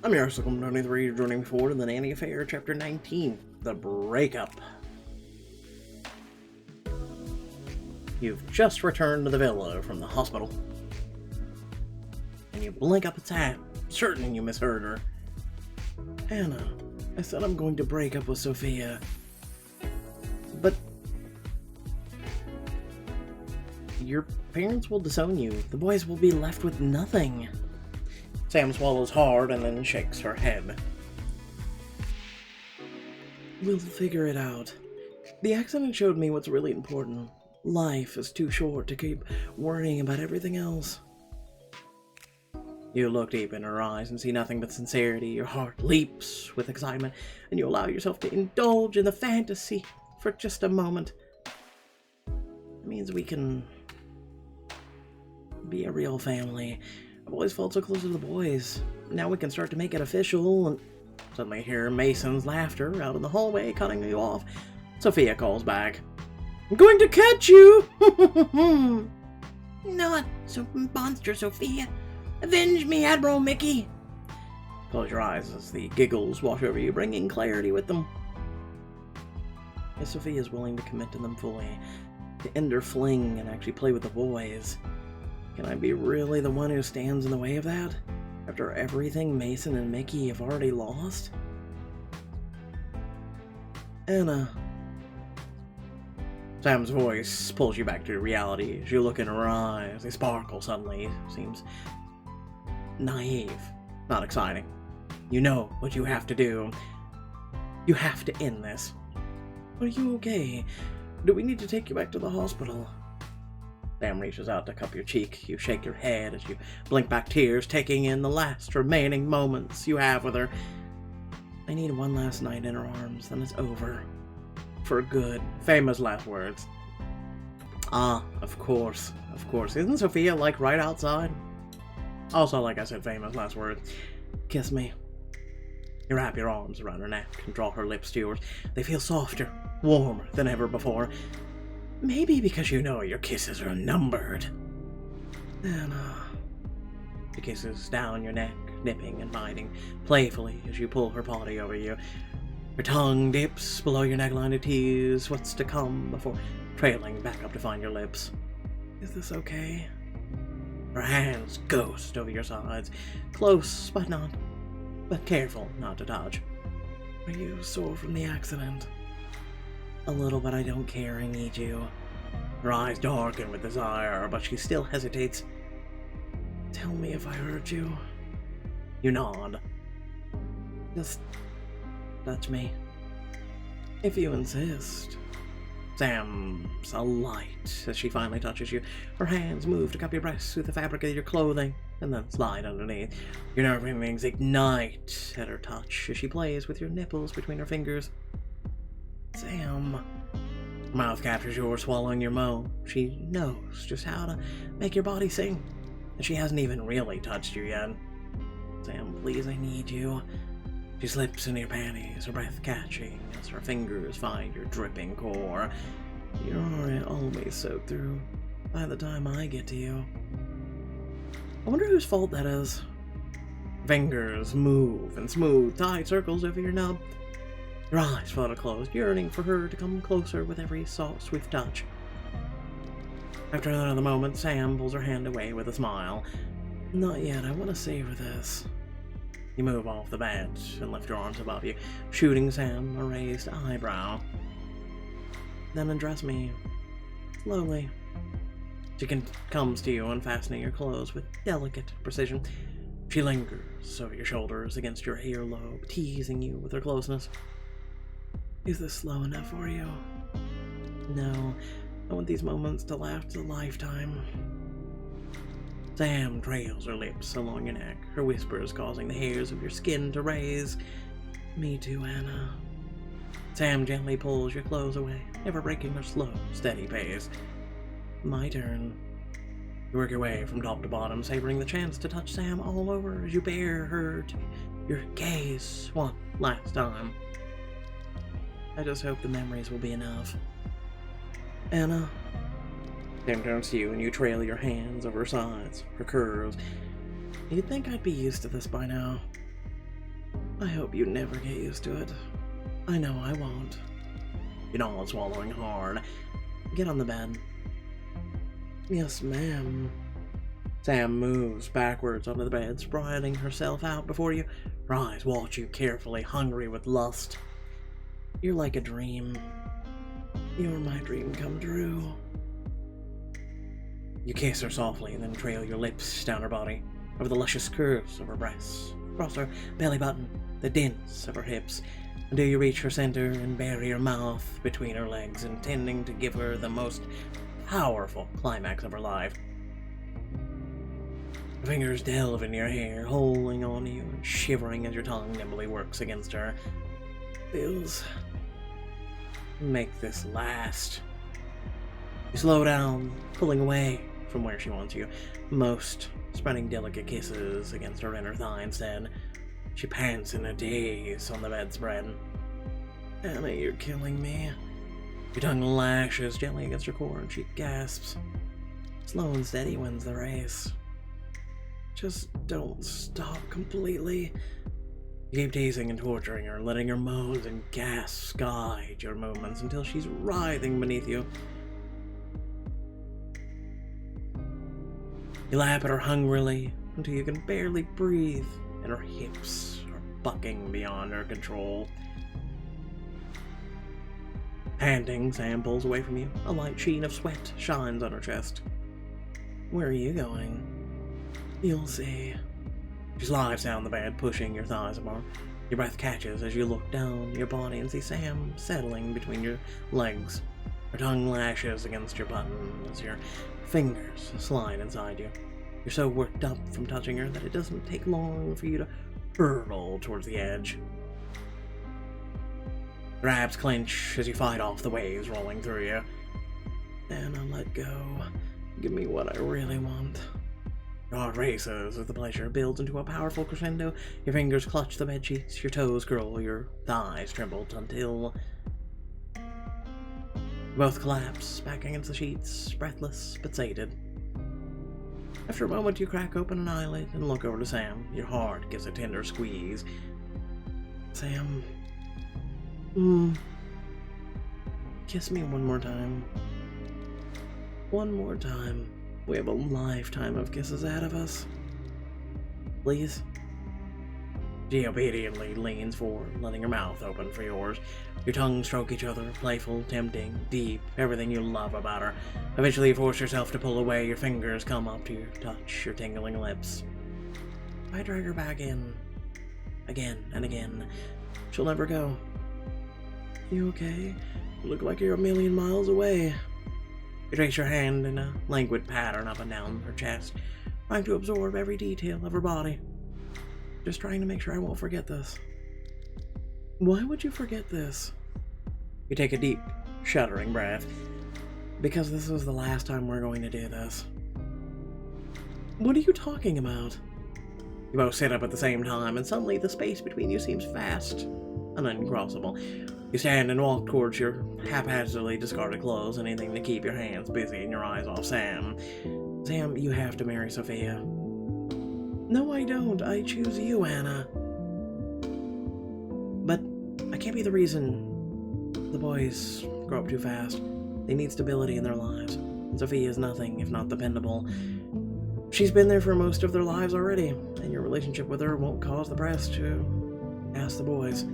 I'm your host, 23, you're joining me forward in the Nanny Affair, Chapter 19, The Breakup. You've just returned to the villa from the hospital, and you blink up its hat, certain you misheard her. Anna, I said I'm going to break up with Sophia, but your parents will disown you. The boys will be left with nothing. Sam swallows hard and then shakes her head. We'll figure it out. The accident showed me what's really important. Life is too short to keep worrying about everything else. You look deep in her eyes and see nothing but sincerity. Your heart leaps with excitement, and you allow yourself to indulge in the fantasy for just a moment. It means we can be a real family. I've always felt so close to the boys. Now we can start to make it official, and suddenly hear Mason's laughter out in the hallway, cutting you off. Sophia calls back. I'm going to catch you! Not so monster, Sophia. Avenge me, Admiral Mickey. Close your eyes as the giggles wash over you, bringing clarity with them. If Sophia is willing to commit to them fully, to end her fling and actually play with the boys, can I be really the one who stands in the way of that? After everything Mason and Mickey have already lost? Anna. Sam's voice pulls you back to reality as you look in her eyes. They sparkle suddenly. Seems naive, not exciting. You know what you have to do. You have to end this. Are you okay? Do we need to take you back to the hospital? Sam reaches out to cup your cheek. You shake your head as you blink back tears, taking in the last remaining moments you have with her. I need one last night in her arms, then it's over. For good. Famous last words. Ah, of course. Of course. Isn't Sophia, like, right outside? Also, like I said, famous last words. Kiss me. You wrap your arms around her neck and draw her lips to yours. They feel softer, warmer than ever before. Maybe because you know your kisses are numbered. Anna. She kisses down your neck, nipping and biting playfully as you pull her body over you. Her tongue dips below your neckline to tease what's to come before trailing back up to find your lips. Is this okay? Her hands ghost over your sides, close but careful not to touch. Are you sore from the accident? A little, but I don't care. I need you. Her eyes darken with desire, but she still hesitates. Tell me if I hurt you. You nod. Just touch me. If you insist. Sam's alight as she finally touches you. Her hands move to cup your breasts through the fabric of your clothing, and then slide underneath. Your nerve endings ignite at her touch as she plays with your nipples between her fingers. Sam. Her mouth captures yours, swallowing your moan. She knows just how to make your body sing, and she hasn't even really touched you yet. Sam, please, I need you. She slips into your panties, her breath catching as her fingers find your dripping core. You're already always soaked through by the time I get to you. I wonder whose fault that is. Fingers move in smooth, tight circles over your nub. Your eyes flutter closed, yearning for her to come closer with every soft, swift touch. After another moment, Sam pulls her hand away with a smile. Not yet, I want to savor this. You move off the bed and lift your arms above you, shooting Sam a raised eyebrow. Then undress me, slowly. She comes to you, unfastening your clothes with delicate precision. She lingers over your shoulders against your earlobe, teasing you with her closeness. Is this slow enough for you? No, I want these moments to last a lifetime. Sam trails her lips along your neck, her whispers causing the hairs of your skin to raise. Me too, Anna. Sam gently pulls your clothes away, never breaking her slow, steady pace. My turn. You work your way from top to bottom, savoring the chance to touch Sam all over as you bear her to your gaze one last time. I just hope the memories will be enough. Anna. Sam turns to you and you trail your hands over her sides, her curves. You'd think I'd be used to this by now. I hope you never get used to it. I know I won't. You know, swallowing hard. Get on the bed. Yes, ma'am. Sam moves backwards onto the bed, spreading herself out before you. Her eyes watch you carefully, hungry with lust. You're like a dream. You're my dream come true. You kiss her softly, and then trail your lips down her body, over the luscious curves of her breasts, across her belly button, the dents of her hips, until you reach her center and bury your mouth between her legs, intending to give her the most powerful climax of her life. Her fingers delve into your hair, holding on to you and shivering as your tongue nimbly works against her. Feels. Make this last. You slow down, pulling away from where she wants you, most spreading delicate kisses against her inner thigh instead. She pants in a daze on the bedspread. Anna, you're killing me. Your tongue lashes gently against her core and she gasps. Slow and steady wins the race. Just don't stop completely. You keep teasing and torturing her, letting her moans and gasps guide your movements until she's writhing beneath you. You lap at her hungrily until you can barely breathe and her hips are bucking beyond her control. Panting, Sam pulls away from you. A light sheen of sweat shines on her chest. Where are you going? You'll see. She slides down the bed, pushing your thighs apart. Your breath catches as you look down your body and see Sam settling between your legs. Her tongue lashes against your button as your fingers slide inside you. You're so worked up from touching her that it doesn't take long for you to hurtle towards the edge. Your abs clench as you fight off the waves rolling through you. Anna, let go. Give me what I really want. Your heart races as the pleasure builds into a powerful crescendo. Your fingers clutch the bedsheets, your toes curl, your thighs tremble until you both collapse back against the sheets, breathless but sated. After a moment, you crack open an eyelid and look over to Sam. Your heart gives a tender squeeze. Sam, kiss me one more time. One more time. We have a lifetime of kisses ahead of us. Please? She obediently leans forward, letting her mouth open for yours. Your tongues stroke each other, playful, tempting, deep, everything you love about her. Eventually you force yourself to pull away, your fingers come up to your touch, your tingling lips. I drag her back in. Again and again. She'll never go. You okay? You look like you're a million miles away. You trace your hand in a languid pattern up and down her chest, trying to absorb every detail of her body. Just trying to make sure I won't forget this. Why would you forget this? You take a deep, shuddering breath. Because this is the last time we're going to do this. What are you talking about? You both sit up at the same time, and suddenly the space between you seems vast and uncrossable. You stand and walk towards your haphazardly discarded clothes, anything to keep your hands busy and your eyes off Sam. Sam, you have to marry Sophia. No, I don't. I choose you, Anna. But I can't be the reason the boys grow up too fast. They need stability in their lives. And Sophia's nothing if not dependable. She's been there for most of their lives already, and your relationship with her won't cause the press to ask the boys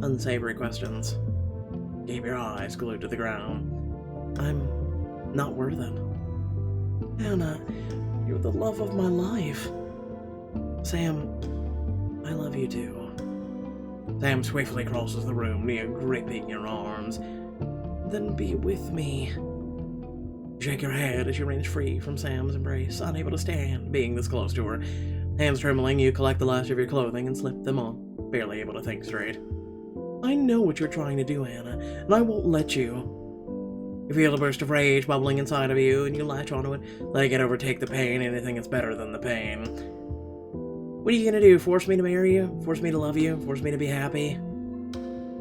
unsavory questions. Keep your eyes glued to the ground. I'm not worth it. Anna, you're the love of my life. Sam, I love you too. Sam swiftly crosses the room, Mia gripping your arms. Then be with me. You shake your head as you wrench free from Sam's embrace, unable to stand being this close to her. Hands trembling, you collect the last of your clothing and slip them on, barely able to think straight. I know what you're trying to do, Anna, and I won't let you. You feel a burst of rage bubbling inside of you, and you latch onto it, letting it overtake the pain. Anything that's better than the pain. What are you gonna do? Force me to marry you? Force me to love you? Force me to be happy?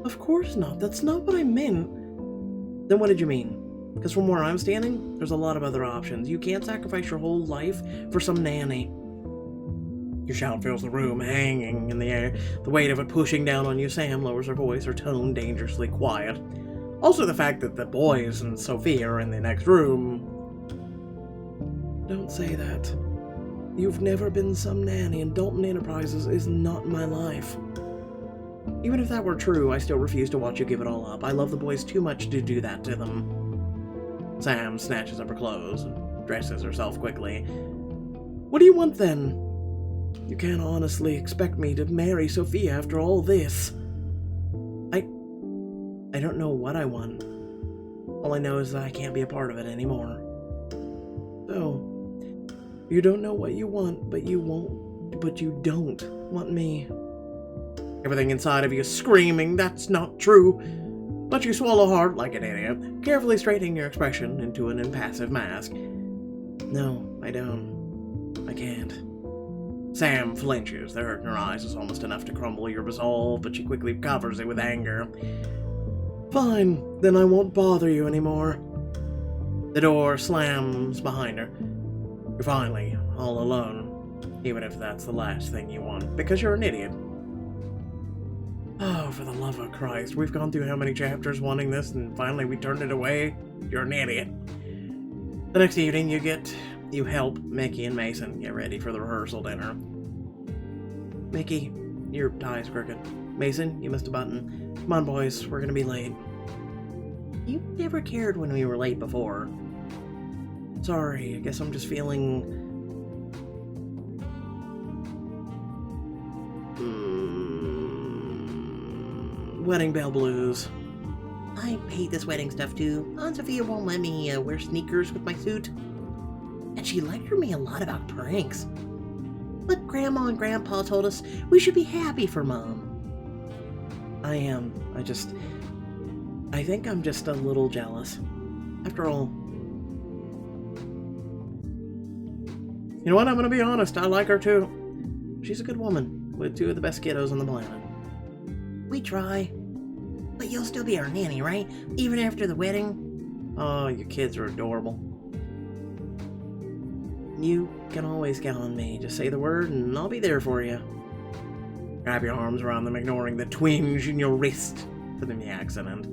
Of course not. That's not what I meant. Then what did you mean? Because from where I'm standing, there's a lot of other options. You can't sacrifice your whole life for some nanny. Your Your shout fills the room, hanging in the air, the weight of it pushing down on you. Sam lowers her voice, her tone dangerously quiet. Also the fact that the boys and Sophia are in the next room. Don't say that. You've never been some nanny, and Dalton Enterprises is not my life. Even if that were true, I still refuse to watch you give it all up. I love the boys too much to do that to them. Sam snatches up her clothes and dresses herself quickly. What do you want then? You can't honestly expect me to marry Sophia after all this. I don't know what I want. All I know is that I can't be a part of it anymore. So, you don't know what you want, but you don't want me. Everything inside of you is screaming, that's not true. But you swallow hard like an idiot, carefully straightening your expression into an impassive mask. No, I don't. I can't. Sam flinches. The hurt in her eyes is almost enough to crumble your resolve, but she quickly covers it with anger. Fine, then I won't bother you anymore. The door slams behind her. You're finally all alone, even if that's the last thing you want, because you're an idiot. Oh, for the love of Christ, we've gone through how many chapters wanting this, and finally we turned it away? You're an idiot. The next evening, you help Mickey and Mason get ready for the rehearsal dinner. Mickey, your tie's crooked. Mason, you missed a button. Come on, boys, we're gonna be late. You never cared when we were late before. Sorry, I guess I'm just feeling... wedding bell blues. I hate this wedding stuff too. Aunt Sophia won't let me wear sneakers with my suit. And she lectured me a lot about pranks. But Grandma and Grandpa told us we should be happy for Mom. I am. I think I'm just a little jealous. After all... You know what? I'm gonna be honest. I like her too. She's a good woman, with two of the best kiddos on the planet. We try. But you'll still be our nanny, right? Even after the wedding? Oh, you kids are adorable. You can always count on me. Just say the word and I'll be there for you. Grab your arms around them, ignoring the twinge in your wrist from the accident.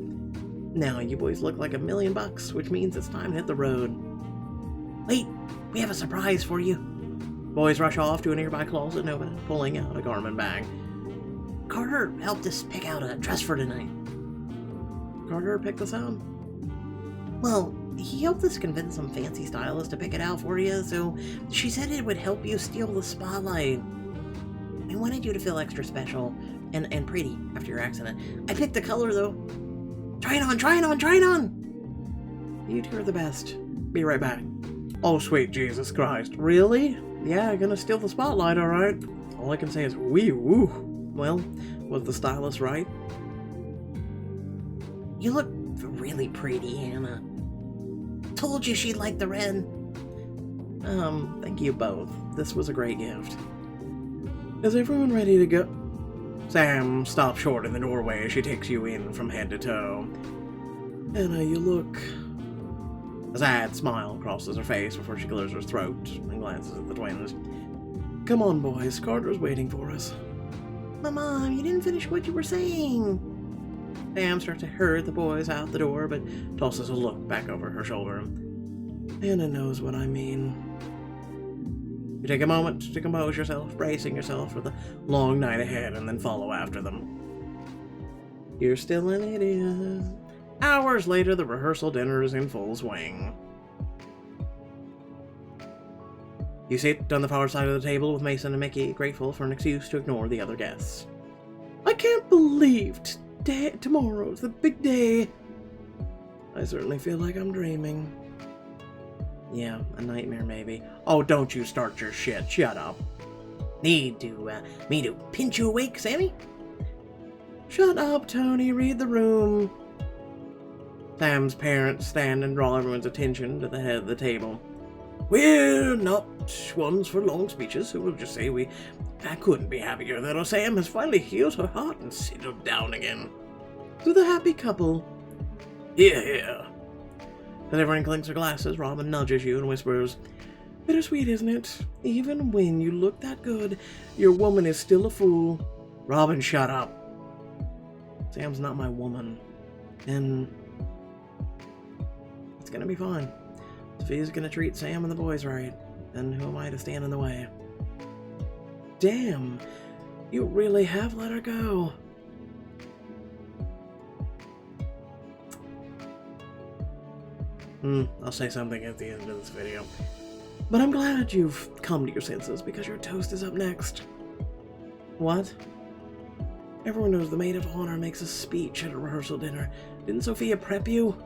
Now, you boys look like $1 million, which means it's time to hit the road. Wait, we have a surprise for you. Boys rush off to a nearby closet and open it, pulling out a garment bag. Carter helped us pick out a dress for tonight. Carter picked this out? Well, he helped us convince some fancy stylist to pick it out for you, so she said it would help you steal the spotlight. I wanted you to feel extra special and pretty after your accident. I picked the color, though. Try it on, try it on, try it on! You two are the best. Be right back. Oh, sweet Jesus Christ. Really? Yeah, gonna steal the spotlight, alright. All I can say is wee woo. Well, was the stylist right? You look really pretty, Hannah. Told you she'd like the red. Thank you both. This was a great gift. Is everyone ready to go? Sam stops short in the doorway as she takes you in from head to toe. Anna, you look... A sad smile crosses her face before she clears her throat and glances at the twins. Come on, boys. Carter's waiting for us. But Mom, you didn't finish what you were saying. Sam starts to herd the boys out the door, but tosses a look back over her shoulder. Anna knows what I mean. You take a moment to compose yourself, bracing yourself for the long night ahead, and then follow after them. You're still an idiot. Hours later, the rehearsal dinner is in full swing. You sit on the far side of the table with Mason and Mickey, grateful for an excuse to ignore the other guests. I can't believe tomorrow's the big day. I certainly feel like I'm dreaming. Yeah, a nightmare maybe. Oh, don't you start your shit. Shut up. Need me to pinch you awake, Sammy? Shut up, Tony. Read the room. Sam's parents stand and draw everyone's attention to the head of the table. We're not ones for long speeches, so we'll just say I couldn't be happier that Sam has finally healed her heart and settled down again. To the happy couple. Hear, hear. As everyone clinks her glasses, Robin nudges you and whispers, Bittersweet, isn't it? Even when you look that good, your woman is still a fool. Robin, shut up. Sam's not my woman. And it's gonna be fine. Sophia's gonna treat Sam and the boys right. And who am I to stand in the way? Damn, you really have let her go. I'll say something at the end of this video. But I'm glad you've come to your senses because your toast is up next. What? Everyone knows the maid of honor makes a speech at a rehearsal dinner. Didn't Sophia prep you?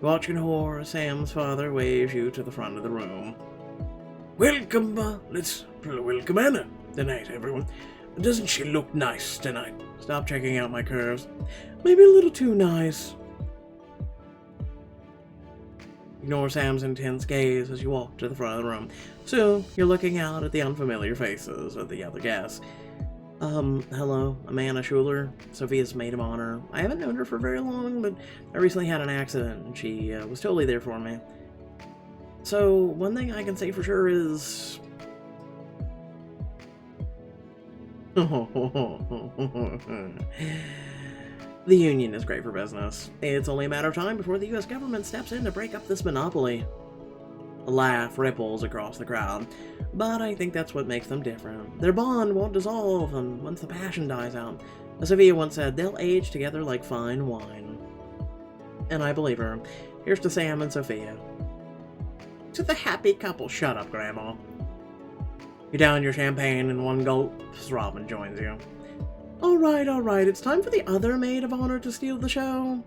Watching horror, Sam's father waves you to the front of the room. Welcome, let's welcome Anna tonight, everyone. Doesn't she look nice tonight? Stop checking out my curves. Maybe a little too nice. Ignore Sam's intense gaze as you walk to the front of the room. Soon, you're looking out at the unfamiliar faces of the other guests. Hello, Amanda Schuler, Sophia's maid of honor. I haven't known her for very long, but I recently had an accident, and she was totally there for me. So, one thing I can say for sure is... The Union is great for business. It's only a matter of time before the U.S. government steps in to break up this monopoly. A laugh ripples across the crowd, but I think that's what makes them different. Their bond won't dissolve, and once the passion dies out, as Sophia once said, they'll age together like fine wine. And I believe her. Here's to Sam and Sophia. To the happy couple. Shut up, Grandma. You down your champagne in one gulp as Robin joins you. Alright, it's time for the other maid of honor to steal the show.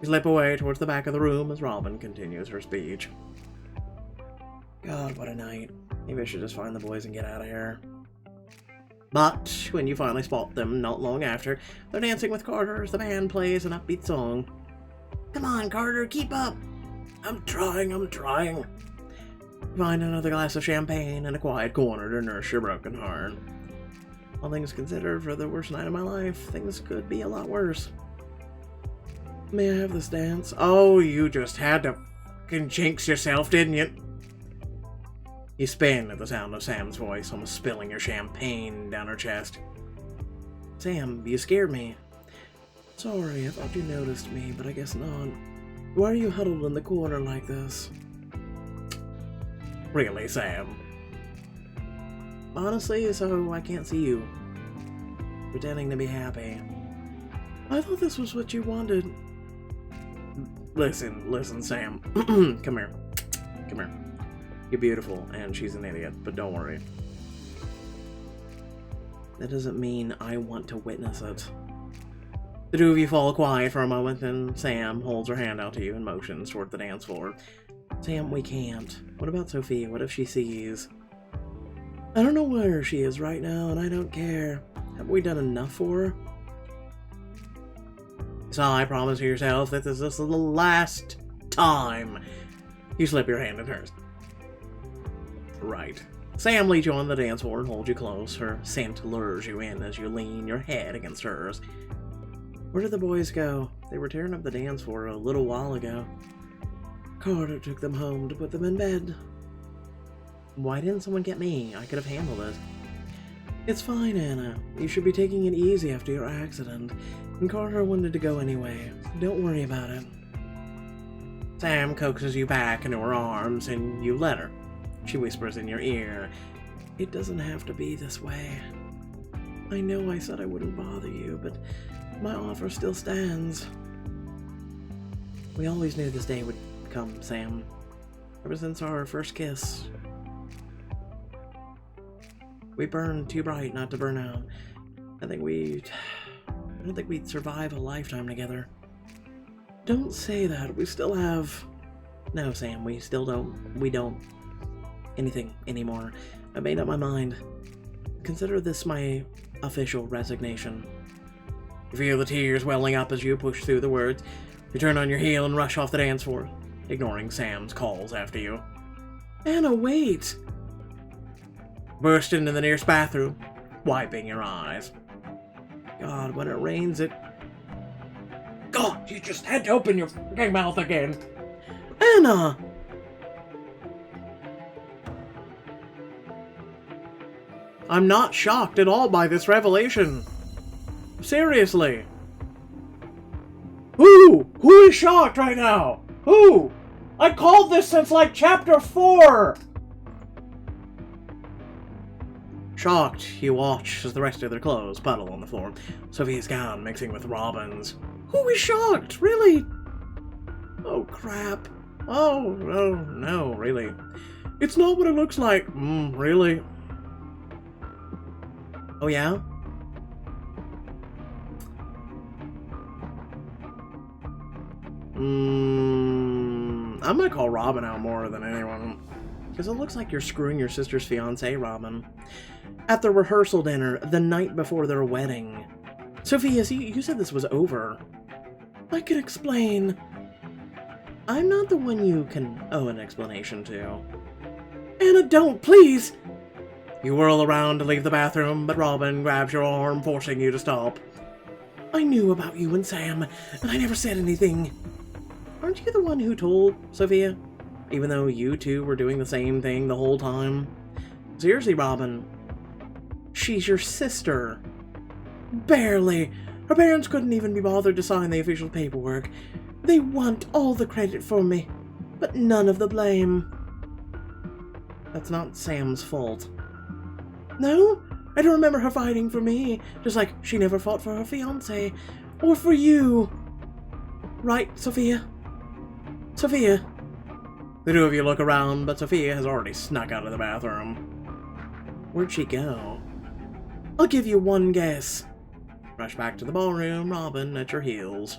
You slip away towards the back of the room as Robin continues her speech. God, what a night. Maybe I should just find the boys and get out of here. But when you finally spot them not long after, they're dancing with Carter as the band plays an upbeat song. Come on, Carter, keep up. I'm trying. Find another glass of champagne and a quiet corner to nurse your broken heart. All things considered, for the worst night of my life, things could be a lot worse. May I have this dance? Oh, you just had to fucking jinx yourself, didn't you? You spin at the sound of Sam's voice, almost spilling your champagne down her chest. Sam, you scared me. Sorry, I thought you noticed me, but I guess not. Why are you huddled in the corner like this? Really, Sam? Honestly, so I can't see you. Pretending to be happy. I thought this was what you wanted. Listen, Sam. Come here. You're beautiful, and she's an idiot, but don't worry. That doesn't mean I want to witness it. The two of you fall quiet for a moment, and Sam holds her hand out to you and motions toward the dance floor. Sam, we can't. What about Sophia? What if she sees? I don't know where she is right now, and I don't care. Haven't we done enough for her? So I promise yourself that this is the last time you slip your hand in hers. Right. Sam leads you on the dance floor and holds you close. Her scent lures you in as you lean your head against hers. Where did the boys go? They were tearing up the dance floor a little while ago. Carter took them home to put them in bed. Why didn't someone get me? I could have handled it. It's fine, Anna. You should be taking it easy after your accident. And Carter wanted to go anyway. Don't worry about it. Sam coaxes you back into her arms, and you let her. She whispers in your ear, "It doesn't have to be this way. I know I said I wouldn't bother you, but my offer still stands." We always knew this day would come, Sam. Ever since our first kiss. We burned too bright not to burn out. I don't think we'd survive a lifetime together. Don't say that. We still have... No, Sam, we don't anything anymore. I made up my mind. Consider this my official resignation. You feel the tears welling up as you push through the words. You turn on your heel and rush off the dance floor, ignoring Sam's calls after you. Anna, wait! Burst into the nearest bathroom, wiping your eyes. God, when it rains, God, you just had to open your fucking mouth again. Anna! I'm not shocked at all by this revelation. Seriously. Who is shocked right now? Who? I called this since like chapter 4! Shocked, you watch as the rest of their clothes puddle on the floor. Sophia's gown mixing with Robin's. Who is shocked? Really? Oh, crap. Oh, no, really. It's not what it looks like. Really? Oh, yeah? I'm gonna call Robin out more than anyone. Because it looks like you're screwing your sister's fiance, Robin. At the rehearsal dinner, the night before their wedding. Sophia, you said this was over. I can explain. I'm not the one you can owe an explanation to. Anna, don't, please! You whirl around to leave the bathroom, but Robin grabs your arm, forcing you to stop. I knew about you and Sam, and I never said anything. Aren't you the one who told Sophia? Even though you two were doing the same thing the whole time? Seriously, Robin. She's your sister. Barely. Her parents couldn't even be bothered to sign the official paperwork. They want all the credit for me, but none of the blame. That's not Sam's fault. No? I don't remember her fighting for me, just like she never fought for her fiancé, or for you. Right, Sophia? Sophia? The two of you look around, but Sophia has already snuck out of the bathroom. Where'd she go? I'll give you one guess. Rush back to the ballroom, Robin at your heels.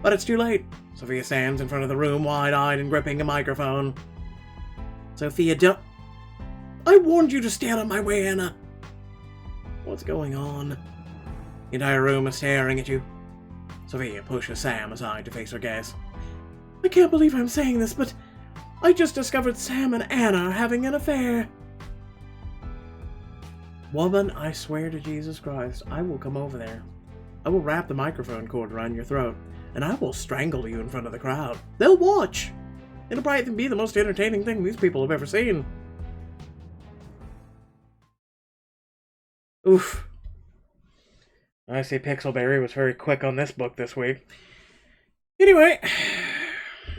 But it's too late. Sophia stands in front of the room, wide-eyed and gripping a microphone. Sophia, don't... I warned you to stay out of my way, Anna. What's going on? The entire room is staring at you. Sophia pushes Sam aside to face her guest. I can't believe I'm saying this, but I just discovered Sam and Anna are having an affair. Woman, I swear to Jesus Christ, I will come over there. I will wrap the microphone cord around your throat, and I will strangle you in front of the crowd. They'll watch. It'll probably be the most entertaining thing these people have ever seen. Oof. I see Pixelberry was very quick on this book this week. Anyway,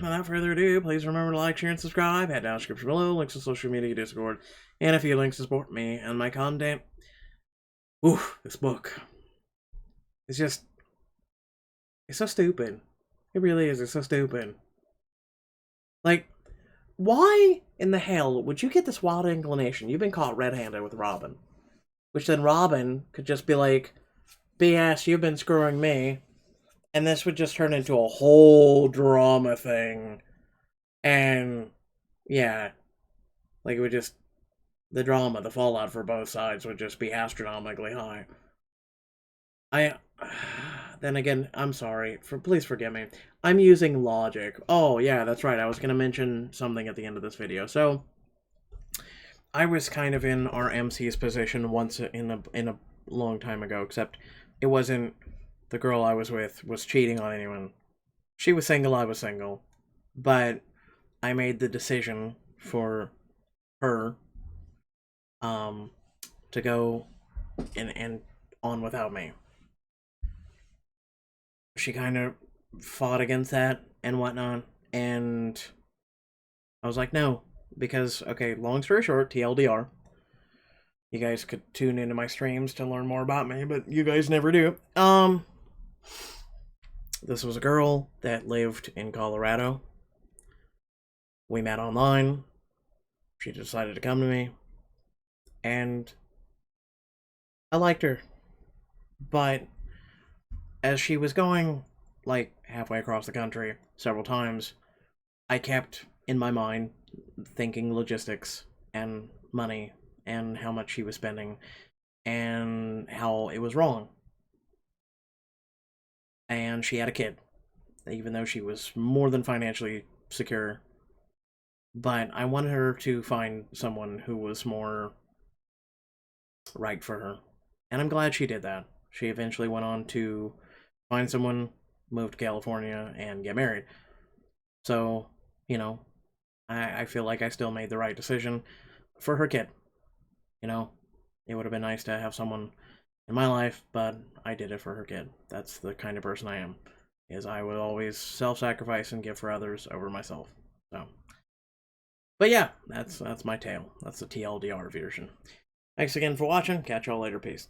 without further ado, please remember to like, share, and subscribe. Head down to the description below, links to social media, Discord, and a few links to support me and my content. Oof, this book. It's just... it's so stupid. It really is. It's so stupid. Like, why in the hell would you get this wild inclination? You've been caught red-handed with Robin. Which then Robin could just be like, BS, you've been screwing me. And this would just turn into a whole drama thing. And, yeah. Like, it would just... the drama, the fallout for both sides would just be astronomically high. Then again, I'm sorry. Please forgive me. I'm using logic. Oh, yeah, that's right. I was going to mention something at the end of this video. So, I was kind of in our MC's position once in a long time ago, except it wasn't the girl I was with was cheating on anyone. She was single, I was single. But I made the decision for her to go and on without me. She kind of fought against that and whatnot, and I was like, no, because, okay, long story short, TLDR, you guys could tune into my streams to learn more about me, but you guys never do. This was a girl that lived in Colorado. We met online. She decided to come to me, and I liked her, but as she was going, like, halfway across the country several times, I kept, in my mind, thinking logistics and money and how much she was spending and how it was wrong. And she had a kid, even though she was more than financially secure. But I wanted her to find someone who was more right for her. And I'm glad she did that. She eventually went on to find someone, move to California, and get married. So, you know, I feel like I still made the right decision for her kid. You know, It would have been nice to have someone in my life, but I did it for her kid. That's the kind of person I am. Is I would always self-sacrifice and give for others over myself. So, but yeah, that's my tale. That's the TLDR version. Thanks again for watching. Catch y'all later. Peace.